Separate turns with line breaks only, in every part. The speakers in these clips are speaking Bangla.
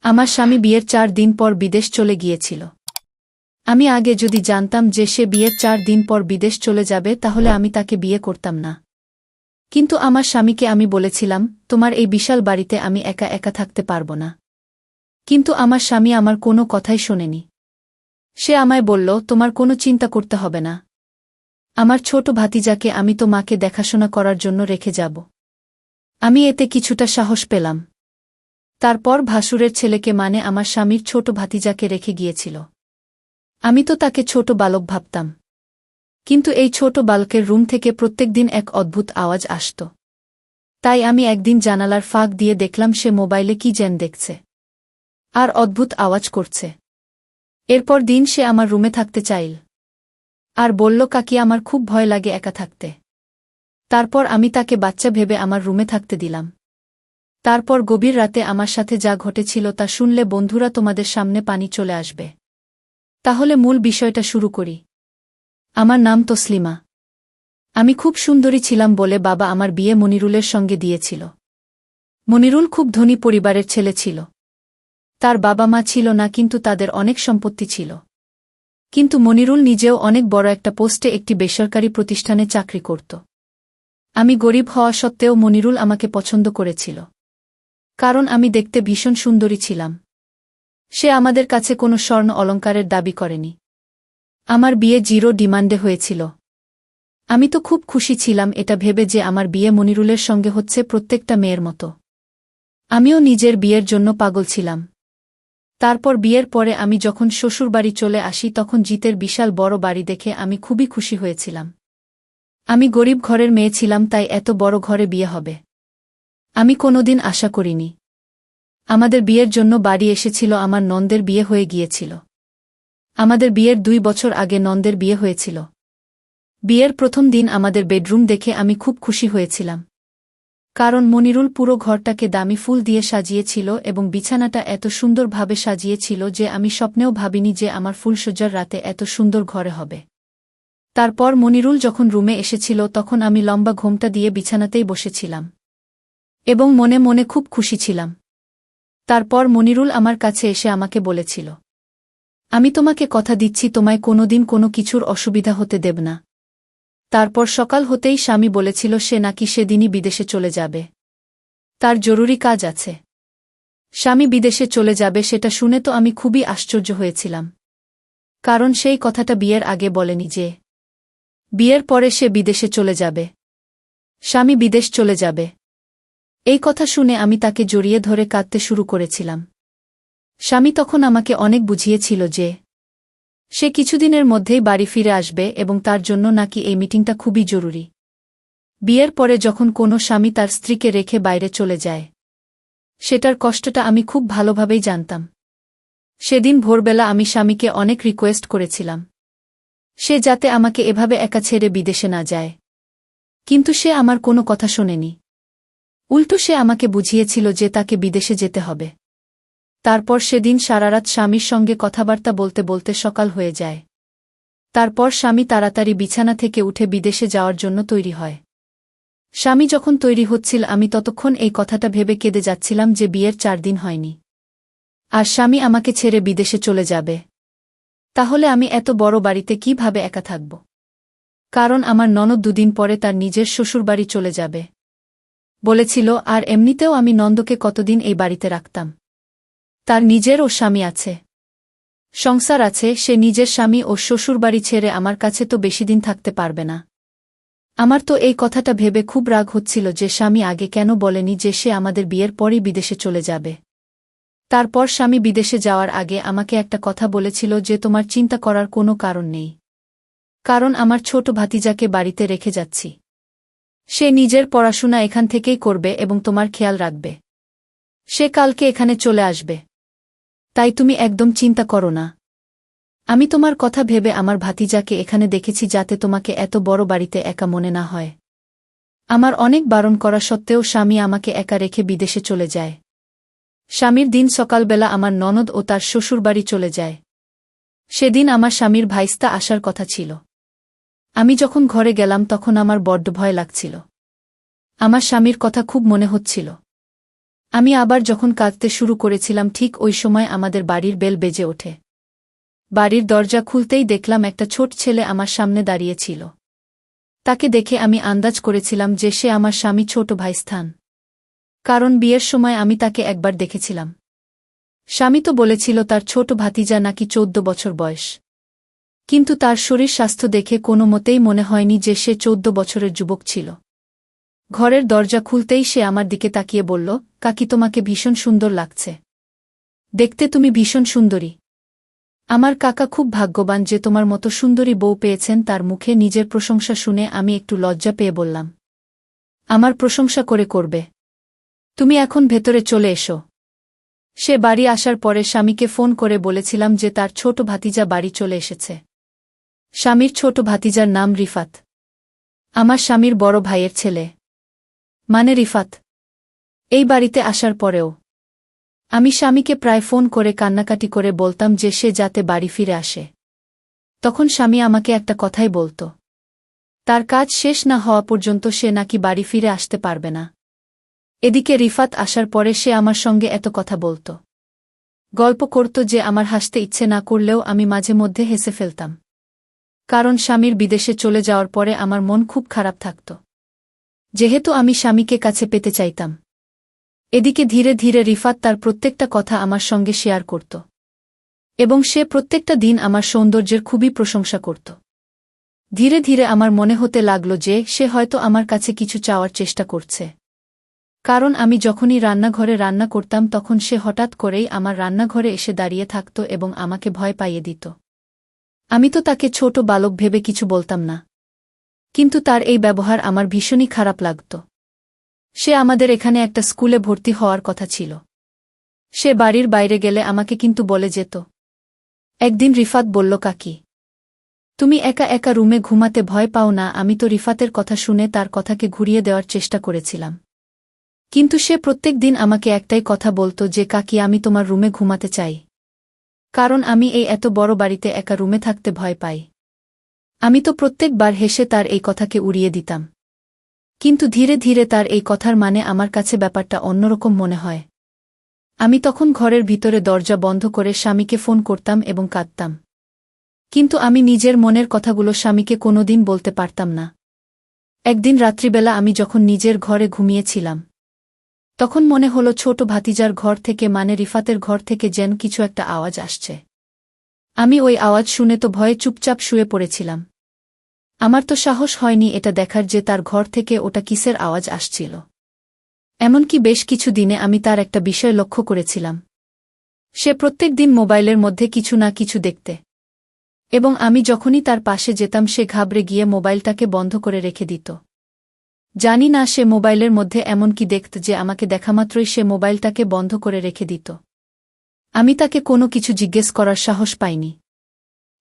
আমার স্বামী বিয়ের ৪ দিন পর বিদেশ চলে গিয়েছিল। আমি আগে যদি জানতাম যে সে বিয়ের ৪ দিন পর বিদেশ চলে যাবে তাহলে আমি তাকে বিয়ে করতাম না। কিন্তু আমার স্বামীকে আমি বলেছিলাম, তোমার এই বিশাল বাড়িতে আমি একা একা থাকতে পারব না। কিন্তু আমার স্বামী আমার কোনো কথাই শোনেনি। সে আমায় বলল, তোমার কোনো চিন্তা করতে হবে না। আমার ছোট ভাতিজাকে আমি তো মাকে দেখাশোনা করার জন্য রেখে যাব। আমি এতে কিছুটা সাহস পেলাম। তারপর ভাসুরের ছেলেকে মানে আমার স্বামীর ছোট ভাতিজাকে রেখে গিয়েছিল। আমি তো তাকে ছোট বালক ভাবতাম। কিন্তু এই ছোট বালকের রুম থেকে প্রত্যেকদিন এক অদ্ভুত আওয়াজ আসত। তাই আমি একদিন জানালার ফাঁক দিয়ে দেখলাম সে মোবাইলে কি যেন দেখছে আর অদ্ভুত আওয়াজ করছে। এরপর দিন সে আমার রুমে থাকতে চাইল আর বলল, কাকি আমার খুব ভয় লাগে একা থাকতে। তারপর আমি তাকে বাচ্চা ভেবে আমার রুমে থাকতে দিলাম। তারপর গভীর রাতে আমার সাথে যা ঘটেছিল তা শুনলে বন্ধুরা তোমাদের সামনে পানি চলে আসবে। তাহলে মূল বিষয়টা শুরু করি। আমার নাম তসলিমা। আমি খুব সুন্দরী ছিলাম বলে বাবা আমার বিয়ে মনিরুলের সঙ্গে দিয়েছিল। মনিরুল খুব ধনী পরিবারের ছেলে ছিল। তার বাবা মা ছিল না, কিন্তু তাদের অনেক সম্পত্তি ছিল। কিন্তু মনিরুল নিজেও অনেক বড় একটা পোস্টে একটি বেসরকারি প্রতিষ্ঠানে চাকরি করত। আমি গরিব হওয়া সত্ত্বেও মনিরুল আমাকে পছন্দ করেছিল, কারণ আমি দেখতে ভীষণ সুন্দরী ছিলাম। সে আমাদের কাছে কোনো স্বর্ণ অলংকারের দাবি করেনি। আমার বিয়ে 0 ডিমান্ডে হয়েছিল। আমি তো খুব খুশি ছিলাম এটা ভেবে যে আমার বিয়ে মনিরুলের সঙ্গে হচ্ছে প্রত্যেকটা মেয়ের মতো। আমিও নিজের বিয়ের জন্য পাগল ছিলাম। তারপর বিয়ের পরে আমি যখন শ্বশুরবাড়ি চলে আসি তখন জিতের বিশাল বড় বাড়ি দেখে আমি খুবই খুশি হয়েছিলাম। আমি গরিব ঘরের মেয়ে ছিলাম, তাই এত বড় ঘরে বিয়ে হবে আমি কোনোদিন আশা করিনি। আমাদের বিয়ের জন্য বাড়ি এসেছিল আমার নন্দের বিয়ে হয়ে গিয়েছিল। আমাদের বিয়ের 2 বছর আগে নন্দের বিয়ে হয়েছিল। বিয়ের প্রথম দিন আমাদের বেডরুম দেখে আমি খুব খুশি হয়েছিলাম, কারণ মনিরুল পুরো ঘরটাকে দামি ফুল দিয়ে সাজিয়েছিল এবং বিছানাটা এত সুন্দরভাবে সাজিয়েছিল যে আমি স্বপ্নেও ভাবিনি যে আমার ফুলসজ্জার রাতে এত সুন্দর ঘরে হবে। তারপর মনিরুল যখন রুমে এসেছিল তখন আমি লম্বা ঘোমটা দিয়ে বিছানাতেই বসেছিলাম এবং মনে মনে খুব খুশি ছিলাম। তারপর মনিরুল আমার কাছে এসে আমাকে বলেছিল, আমি তোমাকে কথা দিচ্ছি তোমায় কোনোদিন কোনো কিছুর অসুবিধা হতে দেব না। তারপর সকাল হতেই স্বামী বলেছিল সে নাকি সেদিনই বিদেশে চলে যাবে। তার জরুরি কাজ আছে। স্বামী বিদেশে চলে যাবে সেটা শুনে তো আমি খুবই আশ্চর্য হয়েছিলাম, কারণ সেই কথাটা বিয়ের আগে বলেনি যে বিয়ের পরে সে বিদেশে চলে যাবে। স্বামী বিদেশ চলে যাবে এই কথা শুনে আমি তাকে জড়িয়ে ধরে কাঁদতে শুরু করেছিলাম। স্বামী তখন আমাকে অনেক বুঝিয়েছিল যে সে কিছুদিনের মধ্যেই বাড়ি ফিরে আসবে এবং তার জন্য নাকি এই মিটিংটা খুবই জরুরি। বিয়ের পরে যখন কোনো স্বামী তার স্ত্রীকে রেখে বাইরে চলে যায়, সেটার কষ্টটা আমি খুব ভালোভাবেই জানতাম। সেদিন ভোরবেলা আমি স্বামীকে অনেক রিকোয়েস্ট করেছিলাম সে যাতে আমাকে এভাবে একা ছেড়ে বিদেশে না যায়, কিন্তু সে আমার কোনো কথা শোনেনি। উল্টো সে আমাকে বুঝিয়েছিল যে তাকে বিদেশে যেতে হবে। তারপর সেদিন সারারাত স্বামীর সঙ্গে কথাবার্তা বলতে বলতে সকাল হয়ে যায়। তারপর স্বামী তাড়াতাড়ি বিছানা থেকে উঠে বিদেশে যাওয়ার জন্য তৈরি হয়। স্বামী যখন তৈরি হচ্ছিল আমি ততক্ষণ এই কথাটা ভেবে কেঁদে যাচ্ছিলাম যে বিয়ের 4 দিন হয়নি আর স্বামী আমাকে ছেড়ে বিদেশে চলে যাবে। তাহলে আমি এত বড় বাড়িতে কিভাবে একা থাকব? কারণ আমার ননদ 2 দিন পরে তার নিজের শ্বশুরবাড়ি চলে যাবে বলেছিল, আর এমনিতেও আমি নন্দকে কতদিন এই বাড়িতে রাখতাম। তার নিজেরও স্বামী আছে, সংসার আছে, সে নিজের স্বামী ও শ্বশুরবাড়ি ছেড়ে আমার কাছে তো বেশিদিন থাকতে পারবে না। আমার তো এই কথাটা ভেবে খুব রাগ হচ্ছিল যে স্বামী আগে কেন বলেনি যে সে আমাদের বিয়ের পরই বিদেশে চলে যাবে। তারপর স্বামী বিদেশে যাওয়ার আগে আমাকে একটা কথা বলেছিল যে তোমার চিন্তা করার কোনো কারণ নেই, কারণ আমার ছোট ভাতিজাকে বাড়িতে রেখে যাচ্ছি। সে নিজের পড়াশোনা এখান থেকেই করবে এবং তোমার খেয়াল রাখবে। সে কালকে এখানে চলে আসবে, তাই তুমি একদম চিন্তা করো না। আমি তোমার কথা ভেবে আমার ভাতিজাকে এখানে দেখেছি যাতে তোমাকে এত বড় বাড়িতে একা মনে না হয়। আমার অনেক বারণ করা সত্ত্বেও স্বামী আমাকে একা রেখে বিদেশে চলে যায়। স্বামীর দিন সকালবেলা আমার ননদ ও তার শ্বশুরবাড়ি চলে যায়। সেদিন আমার স্বামীর ভাইস্তা আসার কথা ছিল। আমি যখন ঘরে গেলাম তখন আমার বড্ড ভয় লাগছিল। আমার স্বামীর কথা খুব মনে হচ্ছিল। আমি আবার যখন কাঁদতে শুরু করেছিলাম ঠিক ওই সময় আমাদের বাড়ির বেল বেজে ওঠে। বাড়ির দরজা খুলতেই দেখলাম একটা ছোট ছেলে আমার সামনে দাঁড়িয়ে ছিল। তাকে দেখে আমি আন্দাজ করেছিলাম যে সে আমার স্বামী ছোট ভাই স্থান। কারণ বিয়ের সময় আমি তাকে একবার দেখেছিলাম। স্বামী তো বলেছিল তার ছোট ভাতিজা নাকি 14 বছর বয়স। কিন্তু তার শরীর স্বাস্থ্য দেখে কোনো মতেই মনে হয়নি যে সে 14 বছরের যুবক ছিল। ঘরের দরজা খুলতেই সে আমার দিকে তাকিয়ে বলল, কাকি তোমাকে ভীষণ সুন্দর লাগছে। দেখতে তুমি ভীষণ সুন্দরী। আমার কাকা খুব ভাগ্যবান যে তোমার মতো সুন্দরী বউ পেয়েছেন। তার মুখে নিজের প্রশংসা শুনে আমি একটু লজ্জা পেয়ে বললাম, আমার প্রশংসা করবে? তুমি এখন ভেতরে চলে এসো। সে বাড়ি আসার পরে স্বামীকে ফোন করে বলেছিলাম যে তার ছোট ভাতিজা বাড়ি চলে এসেছে। স্বামীর ছোট ভাতিজার নাম রিফাত। আমার স্বামীর বড় ভাইয়ের ছেলে। মানে রিফাত। এই বাড়িতে আসার পরেও আমি স্বামীকে প্রায় ফোন করে কান্নাকাটি করে বলতাম যে সে যাতে বাড়ি ফিরে আসে। তখন স্বামী আমাকে একটা কথাই বলত, তার কাজ শেষ না হওয়া পর্যন্ত সে নাকি বাড়ি ফিরে আসতে পারবে না। এদিকে রিফাত আসার পরে সে আমার সঙ্গে এত কথা বলত, গল্প করত যে আমার হাসতে ইচ্ছে না করলেও আমি মাঝে মধ্যে হেসে ফেলতাম। কারণ স্বামীর বিদেশে চলে যাওয়ার পরে আমার মন খুব খারাপ থাকত, যেহেতু আমি স্বামীকে কাছে পেতে চাইতাম। এদিকে ধীরে ধীরে রিফাত তার প্রত্যেকটা কথা আমার সঙ্গে শেয়ার করত এবং সে প্রত্যেকটা দিন আমার সৌন্দর্যের খুবই প্রশংসা করত। ধীরে ধীরে আমার মনে হতে লাগল যে সে হয়তো আমার কাছে কিছু চাওয়ার চেষ্টা করছে। কারণ আমি যখনই রান্নাঘরে রান্না করতাম তখন সে হঠাৎ করেই আমার রান্নাঘরে এসে দাঁড়িয়ে থাকত এবং আমাকে ভয় পাইয়ে দিত। আমি তো তাকে ছোট বালক ভেবে কিছু বলতাম না, কিন্তু তার এই ব্যবহার আমার ভীষণই খারাপ লাগত। সে আমাদের এখানে একটা স্কুলে ভর্তি হওয়ার কথা ছিল। সে বাড়ির বাইরে গেলে আমাকে কিন্তু বলে যেত। একদিন রিফাত বলল, কাকি তুমি একা একা রুমে ঘুমাতে ভয় পাও না? আমি তো রিফাতের কথা শুনে তার কথাকে ঘুরিয়ে দেওয়ার চেষ্টা করেছিলাম, কিন্তু সে প্রত্যেক দিন আমাকে একটাই কথা বলত যে কাকি আমি তোমার রুমে ঘুমাতে চাই, কারণ আমি এই এত বড় বাড়িতে একা রুমে থাকতে ভয় পাই। আমি তো প্রত্যেকবার হেসে তার এই কথাকে উড়িয়ে দিতাম, কিন্তু ধীরে ধীরে তার এই কথার মানে আমার কাছে ব্যাপারটা অন্যরকম মনে হয়। আমি তখন ঘরের ভিতরে দরজা বন্ধ করে স্বামীকে ফোন করতাম এবং কাঁদতাম, কিন্তু আমি নিজের মনের কথাগুলো স্বামীকে কোনোদিন বলতে পারতাম না। একদিন রাত্রিবেলা আমি যখন নিজের ঘরে ঘুমিয়েছিলাম, তখন মনে হলো ছোট ভাতিজার ঘর থেকে, মানে রিফাতের ঘর থেকে যেন কিছু একটা আওয়াজ আসছে। আমি ওই আওয়াজ শুনে তো ভয়ে চুপচাপ শুয়ে পড়েছিলাম। আমার তো সাহস হয়নি এটা দেখার যে তার ঘর থেকে ওটা কিসের আওয়াজ আসছিল। এমনকি বেশ কিছু দিনে আমি তার একটা বিষয় লক্ষ্য করেছিলাম। সে প্রত্যেক দিন মোবাইলের মধ্যে কিছু না কিছু দেখতে, এবং আমি যখনই তার পাশে যেতাম সে ঘাবড়ে গিয়ে মোবাইলটাকে বন্ধ করে রেখে দিত। জানি না সে মোবাইলের মধ্যে এমন কি দেখত যে আমাকে দেখামাত্রই সে মোবাইলটাকে বন্ধ করে রেখে দিত। আমি তাকে কোনো কিছু জিজ্ঞেস করার সাহস পাইনি,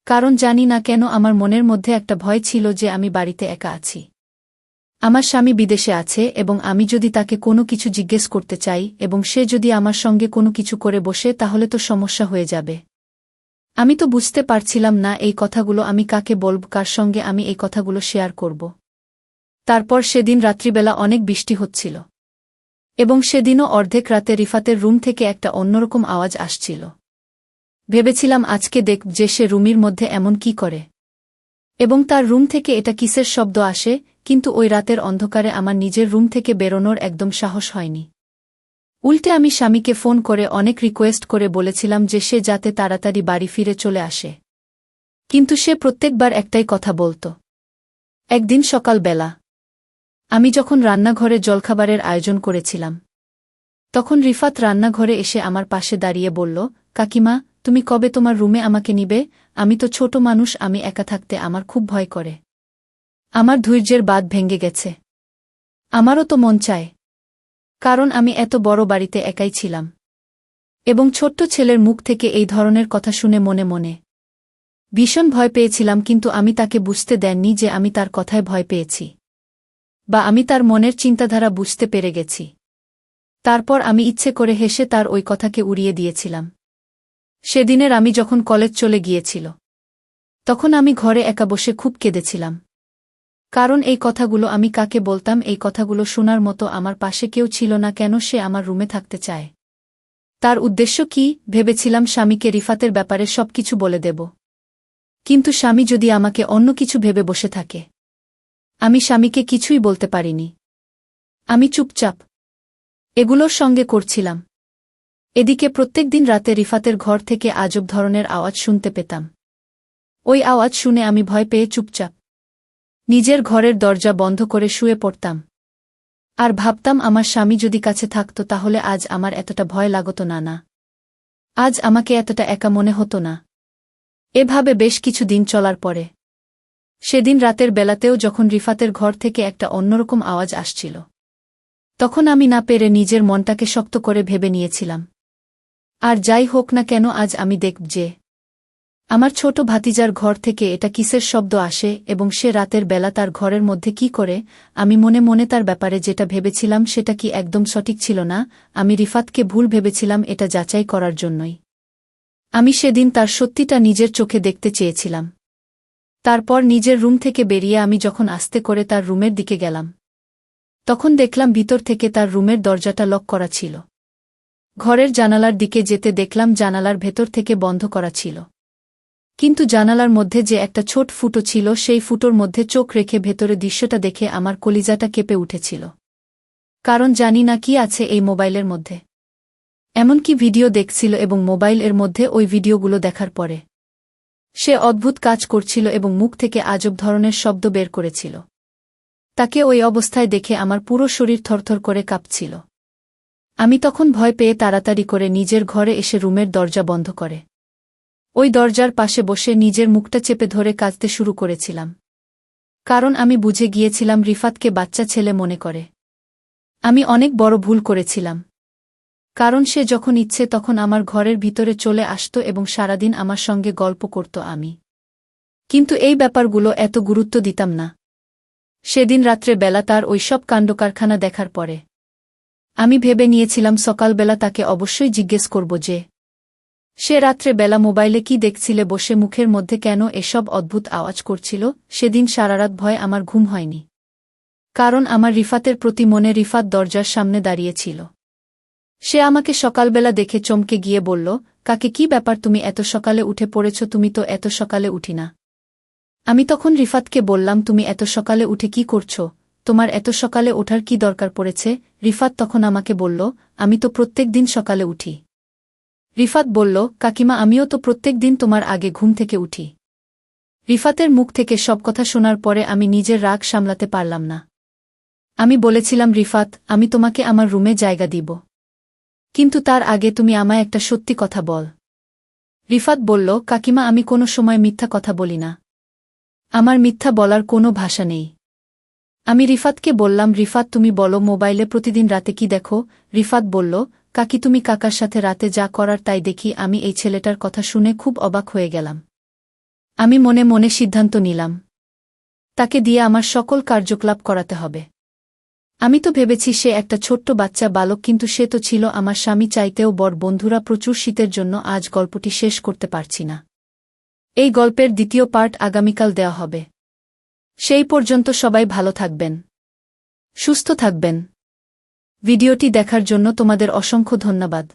কারণ জানি না কেন আমার মনের মধ্যে একটা ভয় ছিল যে আমি বাড়িতে একা আছি। আমার স্বামী বিদেশে আছে এবং আমি যদি তাকে কোনো কিছু জিজ্ঞেস করতে চাই এবং সে যদি আমার সঙ্গে কোনো কিছু করে বসে তাহলে তো সমস্যা হয়ে যাবে। আমি তো বুঝতে পারছিলাম না এই কথাগুলো আমি কাকে বলব, কার সঙ্গে আমি এই কথাগুলো শেয়ার করব। তারপর সেদিন রাত্রিবেলা অনেক বৃষ্টি হচ্ছিল এবং সেদিনও অর্ধেক রাতে রিফাতের রুম থেকে একটা অন্যরকম আওয়াজ আসছিল। ভেবেছিলাম আজকে দেখব যে সে রুমের মধ্যে এমন কি করে এবং তার রুম থেকে এটা কিসের শব্দ আসে, কিন্তু ওই রাতের অন্ধকারে আমার নিজের রুম থেকে বেরোনোর একদম সাহস হয়নি। উল্টে আমি স্বামীকে ফোন করে অনেক রিকোয়েস্ট করে বলেছিলাম যে সে যাতে তাড়াতাড়ি বাড়ি ফিরে চলে আসে, কিন্তু সে প্রত্যেকবার একটাই কথা বলত। একদিন সকালবেলা আমি যখন রান্নাঘরে জলখাবারের আয়োজন করেছিলাম, তখন রিফাত রান্নাঘরে এসে আমার পাশে দাঁড়িয়ে বলল, কাকিমা তুমি কবে তোমার রুমে আমাকে নিবে? আমি তো ছোট মানুষ, আমি একা থাকতে আমার খুব ভয় করে। আমার ধৈর্যের বাঁধ ভেঙে গেছে। আমারও তো মন চায়, কারণ আমি এত বড় বাড়িতে একাই ছিলাম এবং ছোট্ট ছেলের মুখ থেকে এই ধরনের কথা শুনে মনে মনে ভীষণ ভয় পেয়েছিলাম, কিন্তু আমি তাকে বুঝতে দেননি যে আমি তার কথায় ভয় পেয়েছি বা আমি তার মনের চিন্তাধারা বুঝতে পেরে গেছি। তারপর আমি ইচ্ছে করে হেসে তার ওই কথাকে উড়িয়ে দিয়েছিলাম। সেদিনের আমি যখন কলেজ চলে গিয়েছিল, তখন আমি ঘরে একা বসে খুব কেঁদেছিলাম। কারণ এই কথাগুলো আমি কাকে বলতাম, এই কথাগুলো শোনার মতো আমার পাশে কেউ ছিল না। কেন সে আমার রুমে থাকতে চায়? তার উদ্দেশ্য কি? ভেবেছিলাম স্বামীকে রিফাতের ব্যাপারে সবকিছু বলে দেব। কিন্তু স্বামী যদি আমাকে অন্য কিছু ভেবে বসে থাকে? আমি স্বামীকে কিছুই বলতে পারিনি। আমি চুপচাপ এগুলোর সঙ্গে করছিলাম। এদিকে প্রত্যেকদিন রাতে রিফাতের ঘর থেকে আজব ধরনের আওয়াজ শুনতে পেতাম। ওই আওয়াজ শুনে আমি ভয় পেয়ে চুপচাপ নিজের ঘরের দরজা বন্ধ করে শুয়ে পড়তাম। আর ভাবতাম আমার স্বামী যদি কাছে থাকত তাহলে আজ আমার এতটা ভয় লাগত না। আজ আমাকে এতটা একা মনে হতো না। এভাবে বেশ কিছু দিন চলার পরে সেদিন রাতের বেলাতেও যখন রিফাতের ঘর থেকে একটা অন্যরকম আওয়াজ আসছিল, তখন আমি না পেরে নিজের মনটাকে শক্ত করে ভেবে নিয়েছিলাম, আর যাই হোক না কেন আজ আমি দেখব যে আমার ছোট ভাতিজার ঘর থেকে এটা কিসের শব্দ আসে এবং সে রাতের বেলা তার ঘরের মধ্যে কি করে। আমি মনে মনে তার ব্যাপারে যেটা ভেবেছিলাম সেটা কি একদম সঠিক ছিল না। আমি রিফাতকে ভুল ভেবেছিলাম, এটা যাচাই করার জন্যই আমি সেদিন তার সত্যিটা নিজের চোখে দেখতে চেয়েছিলাম। তারপর নিজের রুম থেকে বেরিয়ে আমি যখন আস্তে করে তার রুমের দিকে গেলাম, তখন দেখলাম ভিতর থেকে তার রুমের দরজাটা লক করা ছিল। ঘরের জানালার দিকে যেতে দেখলাম জানালার ভেতর থেকে বন্ধ করা ছিল, কিন্তু জানালার মধ্যে যে একটা ছোট ফুটো ছিল সেই ফুটোর মধ্যে চোখ রেখে ভেতরে দৃশ্যটা দেখে আমার কলিজাটা কেঁপে উঠেছিল। কারণ জানি না কি আছে এই মোবাইলের মধ্যে। এমনকি ভিডিও দেখছিল এবং মোবাইল এর মধ্যে ওই ভিডিওগুলো দেখার পরে সে অদ্ভুত কাজ করছিল এবং মুখ থেকে আজব ধরনের শব্দ বের করেছিল। তাকে ওই অবস্থায় দেখে আমার পুরো শরীর থরথর করে কাঁপছিল। আমি তখন ভয় পেয়ে তাড়াতাড়ি করে নিজের ঘরে এসে রুমের দরজা বন্ধ করে ওই দরজার পাশে বসে নিজের মুখটা চেপে ধরে কাঁদতে শুরু করেছিলাম। কারণ আমি বুঝে গিয়েছিলাম রিফাতকে বাচ্চা ছেলে মনে করে। আমি অনেক বড় ভুল করেছিলাম। কারণ সে যখন ইচ্ছে তখন আমার ঘরের ভিতরে চলে আসত এবং সারাদিন আমার সঙ্গে গল্প করত। আমি কিন্তু এই ব্যাপারগুলো এত গুরুত্ব দিতাম না। সেদিন রাত্রে বেলা তার ওই সব কাণ্ডকারখানা দেখার পরে আমি ভেবে নিয়েছিলাম সকালবেলা তাকে অবশ্যই জিজ্ঞেস করব যে সে রাত্রে বেলা মোবাইলে কি দেখছিলে, বসে মুখের মধ্যে কেন এসব অদ্ভুত আওয়াজ করছিল। সেদিন সারারাত ভয় আমার ঘুম হয়নি। কারণ আমার রিফাতের প্রতি মনে রিফাত দরজার সামনে দাঁড়িয়েছিল। সে আমাকে সকালবেলা দেখে চমকে গিয়ে বলল, কাকে কি ব্যাপার, তুমি এত সকালে উঠে পড়েছ? তুমি তো এত সকালে উঠি না। আমি তখন রিফাতকে বললাম, তুমি এত সকালে উঠে কি করছ? তোমার এত সকালে ওঠার কি দরকার পড়েছে? রিফাত তখন আমাকে বলল, আমি তো প্রত্যেক দিন সকালে উঠি। রিফাত বলল, কাকিমা আমিও তো প্রত্যেক দিন তোমার আগে ঘুম থেকে উঠি। রিফাতের মুখ থেকে সব কথা শোনার পরে আমি নিজের রাগ সামলাতে পারলাম না। আমি বলেছিলাম, রিফাত আমি তোমাকে আমার রুমে জায়গা দিব, কিন্তু তার আগে তুমি আমায় একটা সত্যি কথা বল। রিফাত বলল, কাকিমা আমি কোনো সময় মিথ্যা কথা বলি না। আমার মিথ্যা বলার কোনো ভাষা নেই। আমি রিফাতকে বললাম, রিফাত তুমি বলো মোবাইলে প্রতিদিন রাতে কি দেখো? রিফাত বলল, কাকি তুমি কাকার সাথে রাতে যা করার তাই দেখি। আমি এই ছেলেটার কথা শুনে খুব অবাক হয়ে গেলাম। আমি মনে মনে সিদ্ধান্ত নিলাম, তাকে দিয়ে আমার সকল কার্যকলাপ করাতে হবে। আমি তো ভেবেছি সে একটা ছোট্ট বাচ্চা বালক, কিন্তু সে তো ছিল আমার স্বামী চাইতেও বড়। বন্ধুরা, প্রচুর শীতের জন্য আজ গল্পটি শেষ করতে পারছি না। এই গল্পের দ্বিতীয় পার্ট আগামীকাল দেওয়া হবে। সেই পর্যন্ত সবাই ভালো থাকবেন, সুস্থ থাকবেন। ভিডিওটি দেখার জন্য তোমাদের অসংখ্য ধন্যবাদ।